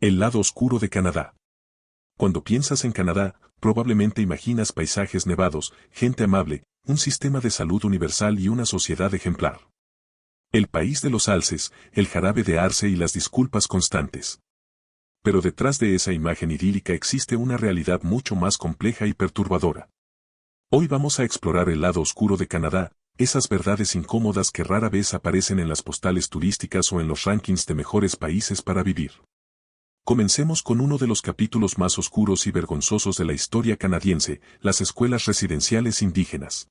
El lado oscuro de Canadá. Cuando piensas en Canadá, probablemente imaginas paisajes nevados, gente amable, un sistema de salud universal y una sociedad ejemplar. El país de los alces, el jarabe de arce y las disculpas constantes. Pero detrás de esa imagen idílica existe una realidad mucho más compleja y perturbadora. Hoy vamos a explorar el lado oscuro de Canadá, esas verdades incómodas que rara vez aparecen en las postales turísticas o en los rankings de mejores países para vivir. Comencemos con uno de los capítulos más oscuros y vergonzosos de la historia canadiense, las escuelas residenciales indígenas.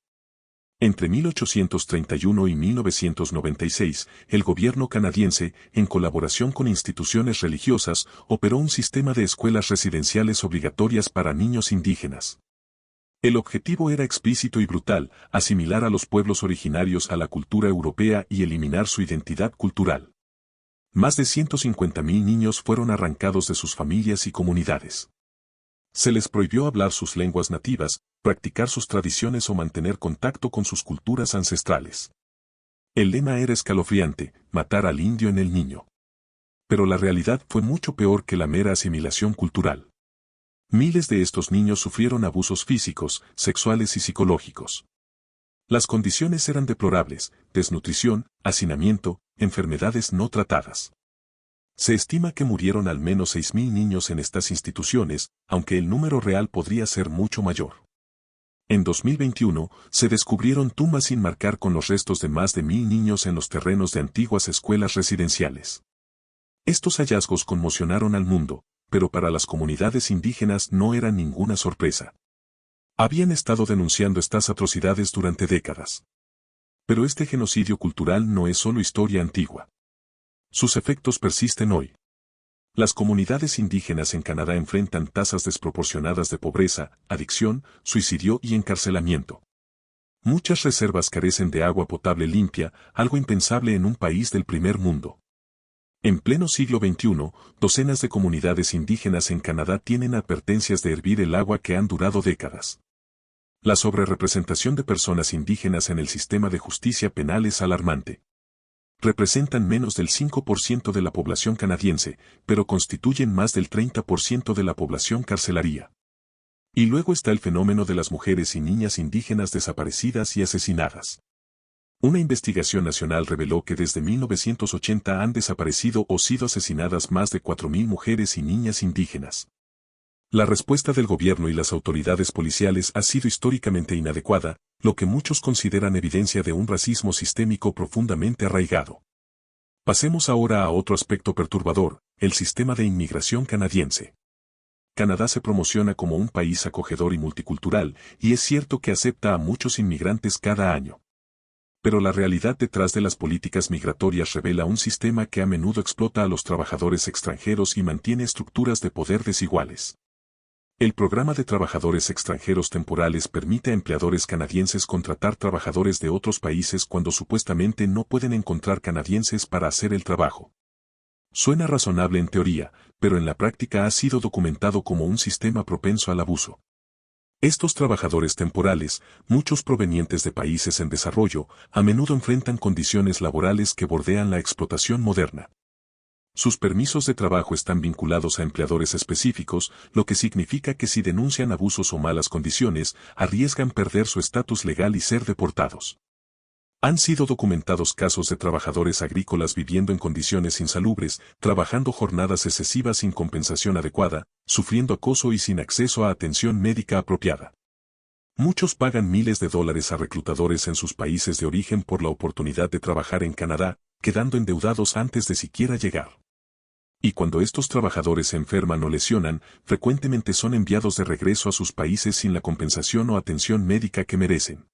Entre 1831 y 1996, el gobierno canadiense, en colaboración con instituciones religiosas, operó un sistema de escuelas residenciales obligatorias para niños indígenas. El objetivo era explícito y brutal, asimilar a los pueblos originarios a la cultura europea y eliminar su identidad cultural. Más de 150,000 niños fueron arrancados de sus familias y comunidades. Se les prohibió hablar sus lenguas nativas, practicar sus tradiciones o mantener contacto con sus culturas ancestrales. El lema era escalofriante: matar al indio en el niño. Pero la realidad fue mucho peor que la mera asimilación cultural. Miles de estos niños sufrieron abusos físicos, sexuales y psicológicos. Las condiciones eran deplorables: desnutrición, hacinamiento, enfermedades no tratadas. Se estima que murieron al menos 6,000 niños en estas instituciones, aunque el número real podría ser mucho mayor. En 2021, se descubrieron tumbas sin marcar con los restos de más de 1,000 niños en los terrenos de antiguas escuelas residenciales. Estos hallazgos conmocionaron al mundo, pero para las comunidades indígenas no eran ninguna sorpresa. Habían estado denunciando estas atrocidades durante décadas. Pero este genocidio cultural no es solo historia antigua. Sus efectos persisten hoy. Las comunidades indígenas en Canadá enfrentan tasas desproporcionadas de pobreza, adicción, suicidio y encarcelamiento. Muchas reservas carecen de agua potable limpia, algo impensable en un país del primer mundo. En pleno siglo XXI, docenas de comunidades indígenas en Canadá tienen advertencias de hervir el agua que han durado décadas. La sobrerepresentación de personas indígenas en el sistema de justicia penal es alarmante. Representan menos del 5% de la población canadiense, pero constituyen más del 30% de la población carcelaria. Y luego está el fenómeno de las mujeres y niñas indígenas desaparecidas y asesinadas. Una investigación nacional reveló que desde 1980 han desaparecido o sido asesinadas más de 4,000 mujeres y niñas indígenas. La respuesta del gobierno y las autoridades policiales ha sido históricamente inadecuada, lo que muchos consideran evidencia de un racismo sistémico profundamente arraigado. Pasemos ahora a otro aspecto perturbador: el sistema de inmigración canadiense. Canadá se promociona como un país acogedor y multicultural, y es cierto que acepta a muchos inmigrantes cada año. Pero la realidad detrás de las políticas migratorias revela un sistema que a menudo explota a los trabajadores extranjeros y mantiene estructuras de poder desiguales. El programa de trabajadores extranjeros temporales permite a empleadores canadienses contratar trabajadores de otros países cuando supuestamente no pueden encontrar canadienses para hacer el trabajo. Suena razonable en teoría, pero en la práctica ha sido documentado como un sistema propenso al abuso. Estos trabajadores temporales, muchos provenientes de países en desarrollo, a menudo enfrentan condiciones laborales que bordean la explotación moderna. Sus permisos de trabajo están vinculados a empleadores específicos, lo que significa que si denuncian abusos o malas condiciones, arriesgan perder su estatus legal y ser deportados. Han sido documentados casos de trabajadores agrícolas viviendo en condiciones insalubres, trabajando jornadas excesivas sin compensación adecuada, sufriendo acoso y sin acceso a atención médica apropiada. Muchos pagan miles de dólares a reclutadores en sus países de origen por la oportunidad de trabajar en Canadá, quedando endeudados antes de siquiera llegar. Y cuando estos trabajadores se enferman o lesionan, frecuentemente son enviados de regreso a sus países sin la compensación o atención médica que merecen.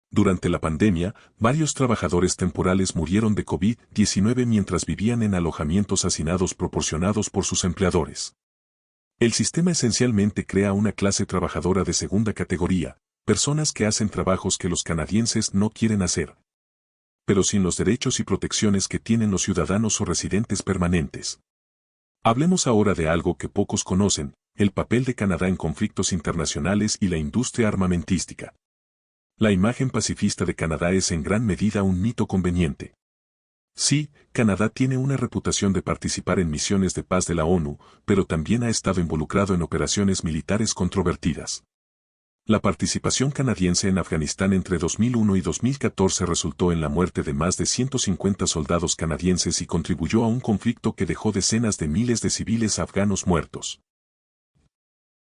Durante la pandemia, varios trabajadores temporales murieron de COVID-19 mientras vivían en alojamientos hacinados proporcionados por sus empleadores. El sistema esencialmente crea una clase trabajadora de segunda categoría, personas que hacen trabajos que los canadienses no quieren hacer, pero sin los derechos y protecciones que tienen los ciudadanos o residentes permanentes. Hablemos ahora de algo que pocos conocen: el papel de Canadá en conflictos internacionales y la industria armamentística. La imagen pacifista de Canadá es en gran medida un mito conveniente. Sí, Canadá tiene una reputación de participar en misiones de paz de la ONU, pero también ha estado involucrado en operaciones militares controvertidas. La participación canadiense en Afganistán entre 2001 y 2014 resultó en la muerte de más de 150 soldados canadienses y contribuyó a un conflicto que dejó decenas de miles de civiles afganos muertos.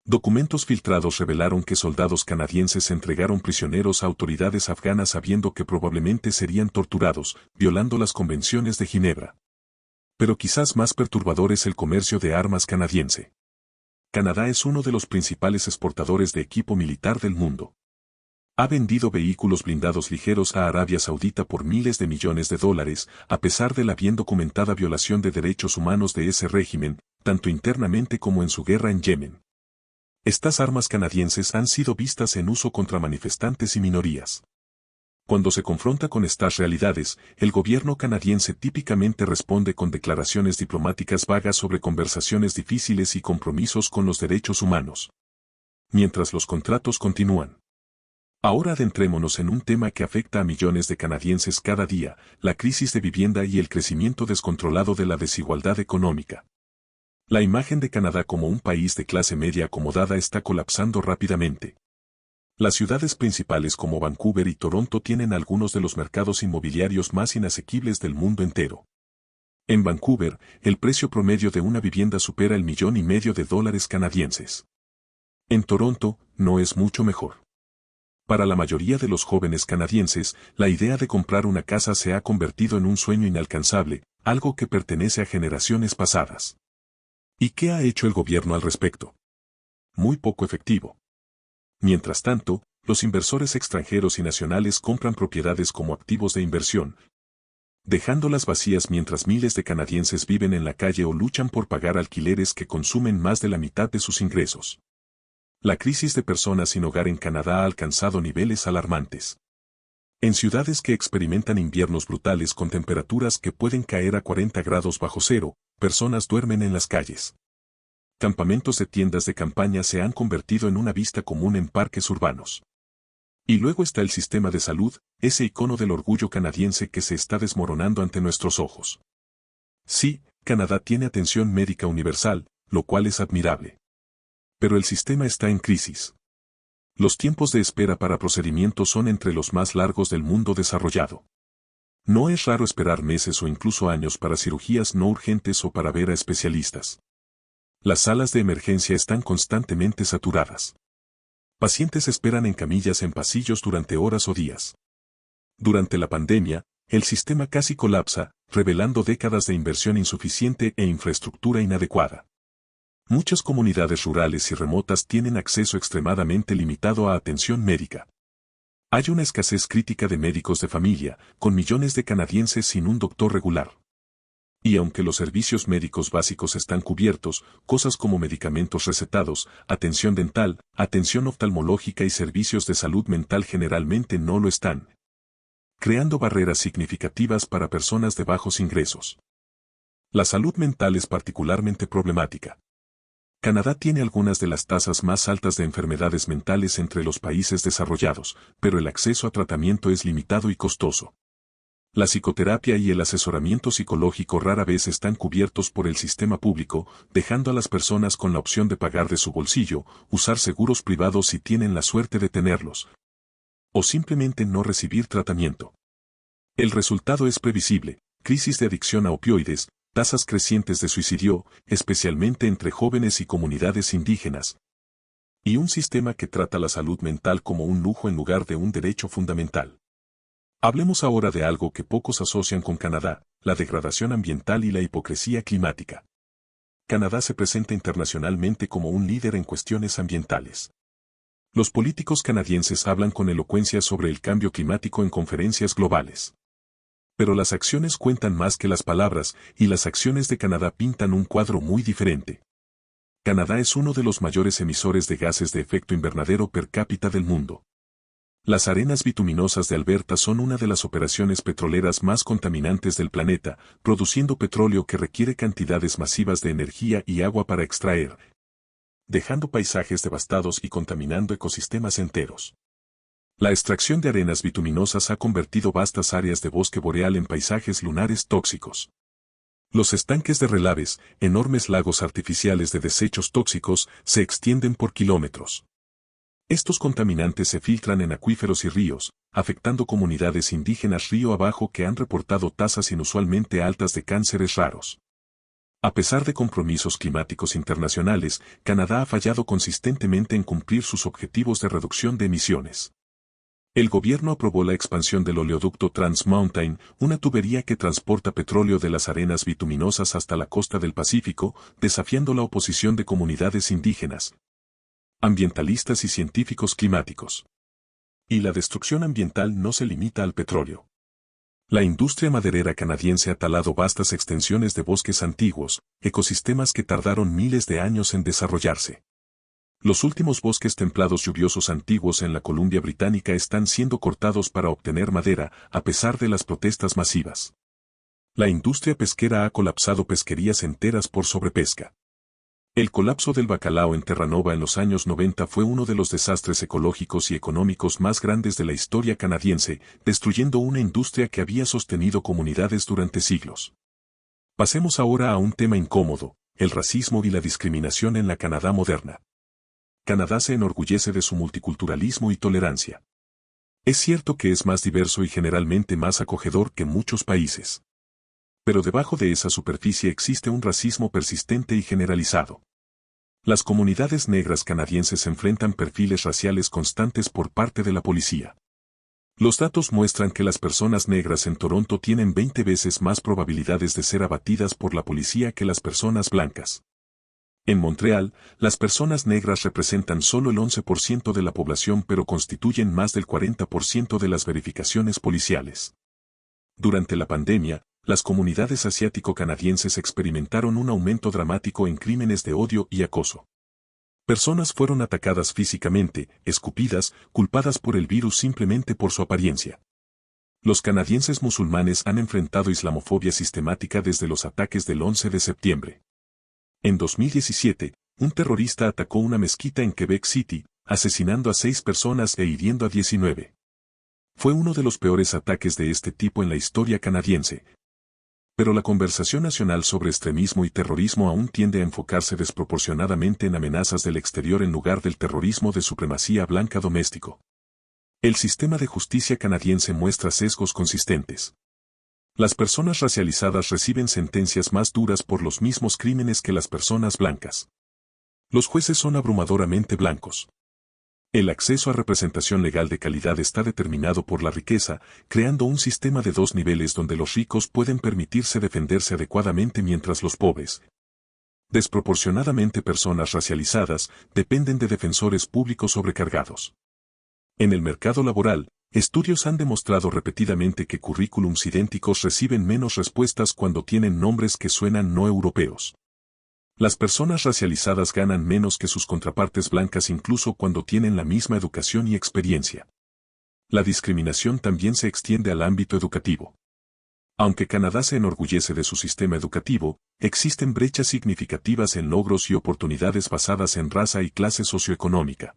Documentos filtrados revelaron que soldados canadienses entregaron prisioneros a autoridades afganas sabiendo que probablemente serían torturados, violando las convenciones de Ginebra. Pero quizás más perturbador es el comercio de armas canadiense. Canadá es uno de los principales exportadores de equipo militar del mundo. Ha vendido vehículos blindados ligeros a Arabia Saudita por miles de millones de dólares, a pesar de la bien documentada violación de derechos humanos de ese régimen, tanto internamente como en su guerra en Yemen. Estas armas canadienses han sido vistas en uso contra manifestantes y minorías. Cuando se confronta con estas realidades, el gobierno canadiense típicamente responde con declaraciones diplomáticas vagas sobre conversaciones difíciles y compromisos con los derechos humanos. Mientras los contratos continúan. Ahora adentrémonos en un tema que afecta a millones de canadienses cada día, la crisis de vivienda y el crecimiento descontrolado de la desigualdad económica. La imagen de Canadá como un país de clase media acomodada está colapsando rápidamente. Las ciudades principales como Vancouver y Toronto tienen algunos de los mercados inmobiliarios más inasequibles del mundo entero. En Vancouver, el precio promedio de una vivienda supera el $1,5 million canadienses. En Toronto, no es mucho mejor. Para la mayoría de los jóvenes canadienses, la idea de comprar una casa se ha convertido en un sueño inalcanzable, algo que pertenece a generaciones pasadas. ¿Y qué ha hecho el gobierno al respecto? Muy poco efectivo. Mientras tanto, los inversores extranjeros y nacionales compran propiedades como activos de inversión, dejándolas vacías mientras miles de canadienses viven en la calle o luchan por pagar alquileres que consumen más de la mitad de sus ingresos. La crisis de personas sin hogar en Canadá ha alcanzado niveles alarmantes. En ciudades que experimentan inviernos brutales con temperaturas que pueden caer a 40 grados bajo cero, personas duermen en las calles. Campamentos de tiendas de campaña se han convertido en una vista común en parques urbanos. Y luego está el sistema de salud, ese icono del orgullo canadiense que se está desmoronando ante nuestros ojos. Sí, Canadá tiene atención médica universal, lo cual es admirable. Pero el sistema está en crisis. Los tiempos de espera para procedimientos son entre los más largos del mundo desarrollado. No es raro esperar meses o incluso años para cirugías no urgentes o para ver a especialistas. Las salas de emergencia están constantemente saturadas. Pacientes esperan en camillas en pasillos durante horas o días. Durante la pandemia, el sistema casi colapsa, revelando décadas de inversión insuficiente e infraestructura inadecuada. Muchas comunidades rurales y remotas tienen acceso extremadamente limitado a atención médica. Hay una escasez crítica de médicos de familia, con millones de canadienses sin un doctor regular. Y aunque los servicios médicos básicos están cubiertos, cosas como medicamentos recetados, atención dental, atención oftalmológica y servicios de salud mental generalmente no lo están, creando barreras significativas para personas de bajos ingresos. La salud mental es particularmente problemática. Canadá tiene algunas de las tasas más altas de enfermedades mentales entre los países desarrollados, pero el acceso a tratamiento es limitado y costoso. La psicoterapia y el asesoramiento psicológico rara vez están cubiertos por el sistema público, dejando a las personas con la opción de pagar de su bolsillo, usar seguros privados si tienen la suerte de tenerlos, o simplemente no recibir tratamiento. El resultado es previsible: crisis de adicción a opioides, tasas crecientes de suicidio, especialmente entre jóvenes y comunidades indígenas, y un sistema que trata la salud mental como un lujo en lugar de un derecho fundamental. Hablemos ahora de algo que pocos asocian con Canadá: la degradación ambiental y la hipocresía climática. Canadá se presenta internacionalmente como un líder en cuestiones ambientales. Los políticos canadienses hablan con elocuencia sobre el cambio climático en conferencias globales. Pero las acciones cuentan más que las palabras, y las acciones de Canadá pintan un cuadro muy diferente. Canadá es uno de los mayores emisores de gases de efecto invernadero per cápita del mundo. Las arenas bituminosas de Alberta son una de las operaciones petroleras más contaminantes del planeta, produciendo petróleo que requiere cantidades masivas de energía y agua para extraer, dejando paisajes devastados y contaminando ecosistemas enteros. La extracción de arenas bituminosas ha convertido vastas áreas de bosque boreal en paisajes lunares tóxicos. Los estanques de relaves, enormes lagos artificiales de desechos tóxicos, se extienden por kilómetros. Estos contaminantes se filtran en acuíferos y ríos, afectando comunidades indígenas río abajo que han reportado tasas inusualmente altas de cánceres raros. A pesar de compromisos climáticos internacionales, Canadá ha fallado consistentemente en cumplir sus objetivos de reducción de emisiones. El gobierno aprobó la expansión del oleoducto Trans Mountain, una tubería que transporta petróleo de las arenas bituminosas hasta la costa del Pacífico, desafiando la oposición de comunidades indígenas, ambientalistas y científicos climáticos. Y la destrucción ambiental no se limita al petróleo. La industria maderera canadiense ha talado vastas extensiones de bosques antiguos, ecosistemas que tardaron miles de años en desarrollarse. Los últimos bosques templados lluviosos antiguos en la Columbia Británica están siendo cortados para obtener madera, a pesar de las protestas masivas. La industria pesquera ha colapsado pesquerías enteras por sobrepesca. El colapso del bacalao en Terranova en los años 90 fue uno de los desastres ecológicos y económicos más grandes de la historia canadiense, destruyendo una industria que había sostenido comunidades durante siglos. Pasemos ahora a un tema incómodo, el racismo y la discriminación en la Canadá moderna. Canadá se enorgullece de su multiculturalismo y tolerancia. Es cierto que es más diverso y generalmente más acogedor que muchos países. Pero debajo de esa superficie existe un racismo persistente y generalizado. Las comunidades negras canadienses enfrentan perfiles raciales constantes por parte de la policía. Los datos muestran que las personas negras en Toronto tienen 20 veces más probabilidades de ser abatidas por la policía que las personas blancas. En Montreal, las personas negras representan solo el 11% de la población pero constituyen más del 40% de las verificaciones policiales. Durante la pandemia, las comunidades asiático-canadienses experimentaron un aumento dramático en crímenes de odio y acoso. Personas fueron atacadas físicamente, escupidas, culpadas por el virus simplemente por su apariencia. Los canadienses musulmanes han enfrentado islamofobia sistemática desde los ataques del 11 de septiembre. En 2017, un terrorista atacó una mezquita en Quebec City, asesinando a 6 personas e hiriendo a 19. Fue uno de los peores ataques de este tipo en la historia canadiense. Pero la conversación nacional sobre extremismo y terrorismo aún tiende a enfocarse desproporcionadamente en amenazas del exterior en lugar del terrorismo de supremacía blanca doméstico. El sistema de justicia canadiense muestra sesgos consistentes. Las personas racializadas reciben sentencias más duras por los mismos crímenes que las personas blancas. Los jueces son abrumadoramente blancos. El acceso a representación legal de calidad está determinado por la riqueza, creando un sistema de 2 niveles donde los ricos pueden permitirse defenderse adecuadamente mientras los pobres, desproporcionadamente personas racializadas, dependen de defensores públicos sobrecargados. En el mercado laboral, estudios han demostrado repetidamente que currículums idénticos reciben menos respuestas cuando tienen nombres que suenan no europeos. Las personas racializadas ganan menos que sus contrapartes blancas incluso cuando tienen la misma educación y experiencia. La discriminación también se extiende al ámbito educativo. Aunque Canadá se enorgullece de su sistema educativo, existen brechas significativas en logros y oportunidades basadas en raza y clase socioeconómica.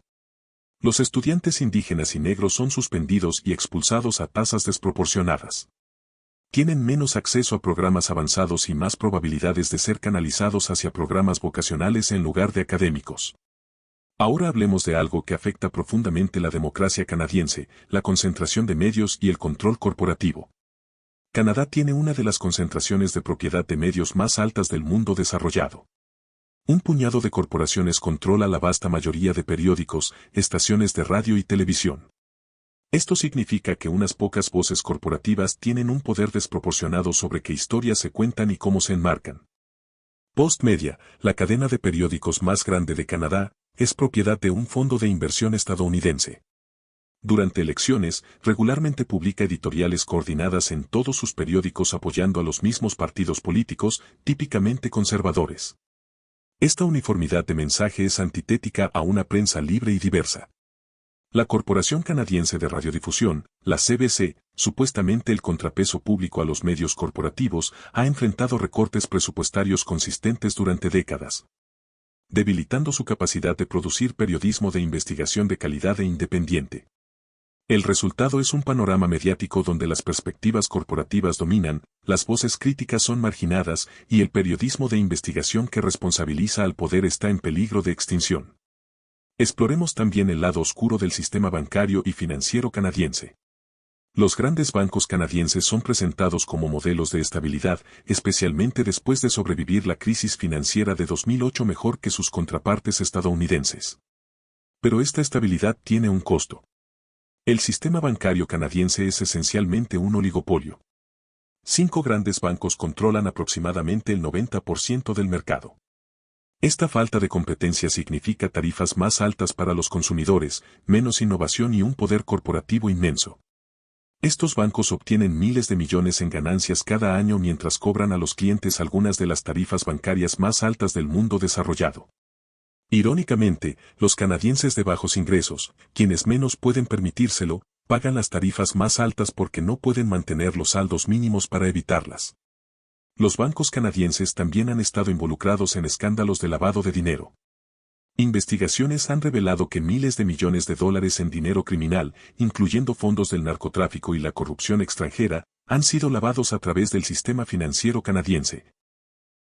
Los estudiantes indígenas y negros son suspendidos y expulsados a tasas desproporcionadas. Tienen menos acceso a programas avanzados y más probabilidades de ser canalizados hacia programas vocacionales en lugar de académicos. Ahora hablemos de algo que afecta profundamente la democracia canadiense, la concentración de medios y el control corporativo. Canadá tiene una de las concentraciones de propiedad de medios más altas del mundo desarrollado. Un puñado de corporaciones controla la vasta mayoría de periódicos, estaciones de radio y televisión. Esto significa que unas pocas voces corporativas tienen un poder desproporcionado sobre qué historias se cuentan y cómo se enmarcan. Postmedia, la cadena de periódicos más grande de Canadá, es propiedad de un fondo de inversión estadounidense. Durante elecciones, regularmente publica editoriales coordinadas en todos sus periódicos apoyando a los mismos partidos políticos, típicamente conservadores. Esta uniformidad de mensaje es antitética a una prensa libre y diversa. La Corporación Canadiense de Radiodifusión, la CBC, supuestamente el contrapeso público a los medios corporativos, ha enfrentado recortes presupuestarios consistentes durante décadas, debilitando su capacidad de producir periodismo de investigación de calidad e independiente. El resultado es un panorama mediático donde las perspectivas corporativas dominan, las voces críticas son marginadas y el periodismo de investigación que responsabiliza al poder está en peligro de extinción. Exploremos también el lado oscuro del sistema bancario y financiero canadiense. Los grandes bancos canadienses son presentados como modelos de estabilidad, especialmente después de sobrevivir la crisis financiera de 2008 mejor que sus contrapartes estadounidenses. Pero esta estabilidad tiene un costo. El sistema bancario canadiense es esencialmente un oligopolio. 5 grandes bancos controlan aproximadamente el 90% del mercado. Esta falta de competencia significa tarifas más altas para los consumidores, menos innovación y un poder corporativo inmenso. Estos bancos obtienen miles de millones en ganancias cada año mientras cobran a los clientes algunas de las tarifas bancarias más altas del mundo desarrollado. Irónicamente, los canadienses de bajos ingresos, quienes menos pueden permitírselo, pagan las tarifas más altas porque no pueden mantener los saldos mínimos para evitarlas. Los bancos canadienses también han estado involucrados en escándalos de lavado de dinero. Investigaciones han revelado que miles de millones de dólares en dinero criminal, incluyendo fondos del narcotráfico y la corrupción extranjera, han sido lavados a través del sistema financiero canadiense,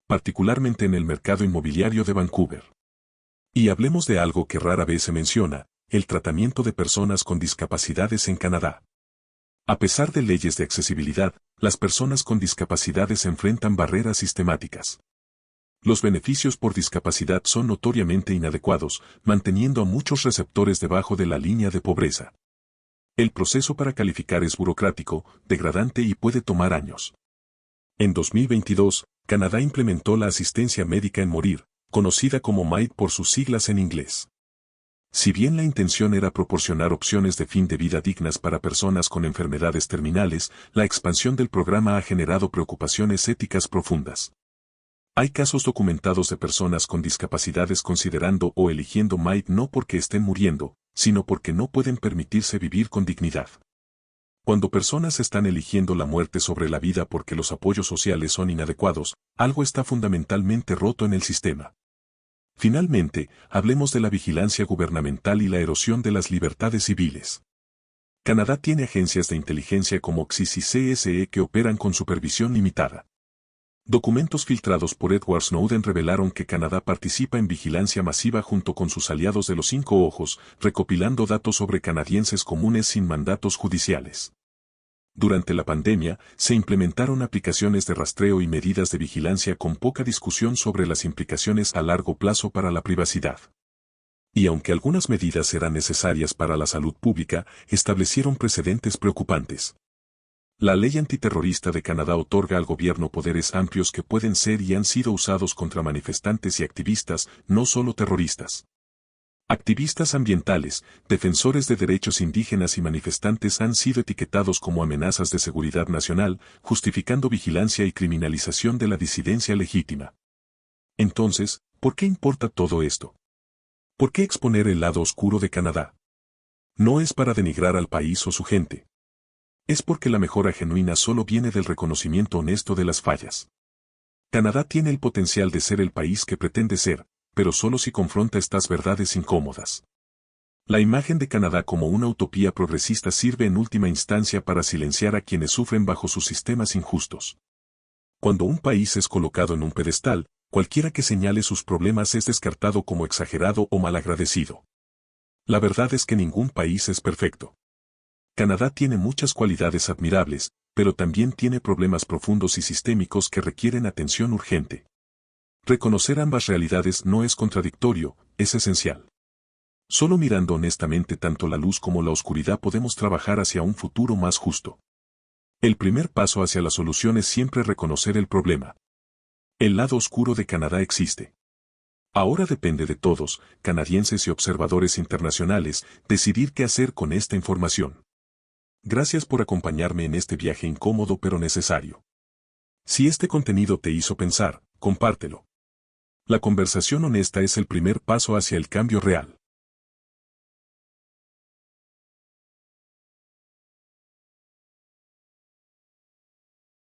particularmente en el mercado inmobiliario de Vancouver. Y hablemos de algo que rara vez se menciona, el tratamiento de personas con discapacidades en Canadá. A pesar de leyes de accesibilidad, las personas con discapacidades enfrentan barreras sistemáticas. Los beneficios por discapacidad son notoriamente inadecuados, manteniendo a muchos receptores debajo de la línea de pobreza. El proceso para calificar es burocrático, degradante y puede tomar años. En 2022, Canadá implementó la asistencia médica en morir, conocida como MAID por sus siglas en inglés. Si bien la intención era proporcionar opciones de fin de vida dignas para personas con enfermedades terminales, la expansión del programa ha generado preocupaciones éticas profundas. Hay casos documentados de personas con discapacidades considerando o eligiendo MAID no porque estén muriendo, sino porque no pueden permitirse vivir con dignidad. Cuando personas están eligiendo la muerte sobre la vida porque los apoyos sociales son inadecuados, algo está fundamentalmente roto en el sistema. Finalmente, hablemos de la vigilancia gubernamental y la erosión de las libertades civiles. Canadá tiene agencias de inteligencia como CSIS y CSE que operan con supervisión limitada. Documentos filtrados por Edward Snowden revelaron que Canadá participa en vigilancia masiva junto con sus aliados de los 5 ojos, recopilando datos sobre canadienses comunes sin mandatos judiciales. Durante la pandemia, se implementaron aplicaciones de rastreo y medidas de vigilancia con poca discusión sobre las implicaciones a largo plazo para la privacidad. Y aunque algunas medidas eran necesarias para la salud pública, establecieron precedentes preocupantes. La ley antiterrorista de Canadá otorga al gobierno poderes amplios que pueden ser y han sido usados contra manifestantes y activistas, no solo terroristas. Activistas ambientales, defensores de derechos indígenas y manifestantes han sido etiquetados como amenazas de seguridad nacional, justificando vigilancia y criminalización de la disidencia legítima. Entonces, ¿por qué importa todo esto? ¿Por qué exponer el lado oscuro de Canadá? No es para denigrar al país o su gente. Es porque la mejora genuina solo viene del reconocimiento honesto de las fallas. Canadá tiene el potencial de ser el país que pretende ser, pero solo si confronta estas verdades incómodas. La imagen de Canadá como una utopía progresista sirve en última instancia para silenciar a quienes sufren bajo sus sistemas injustos. Cuando un país es colocado en un pedestal, cualquiera que señale sus problemas es descartado como exagerado o malagradecido. La verdad es que ningún país es perfecto. Canadá tiene muchas cualidades admirables, pero también tiene problemas profundos y sistémicos que requieren atención urgente. Reconocer ambas realidades no es contradictorio, es esencial. Solo mirando honestamente tanto la luz como la oscuridad podemos trabajar hacia un futuro más justo. El primer paso hacia la solución es siempre reconocer el problema. El lado oscuro de Canadá existe. Ahora depende de todos, canadienses y observadores internacionales, decidir qué hacer con esta información. Gracias por acompañarme en este viaje incómodo pero necesario. Si este contenido te hizo pensar, compártelo. La conversación honesta es el primer paso hacia el cambio real.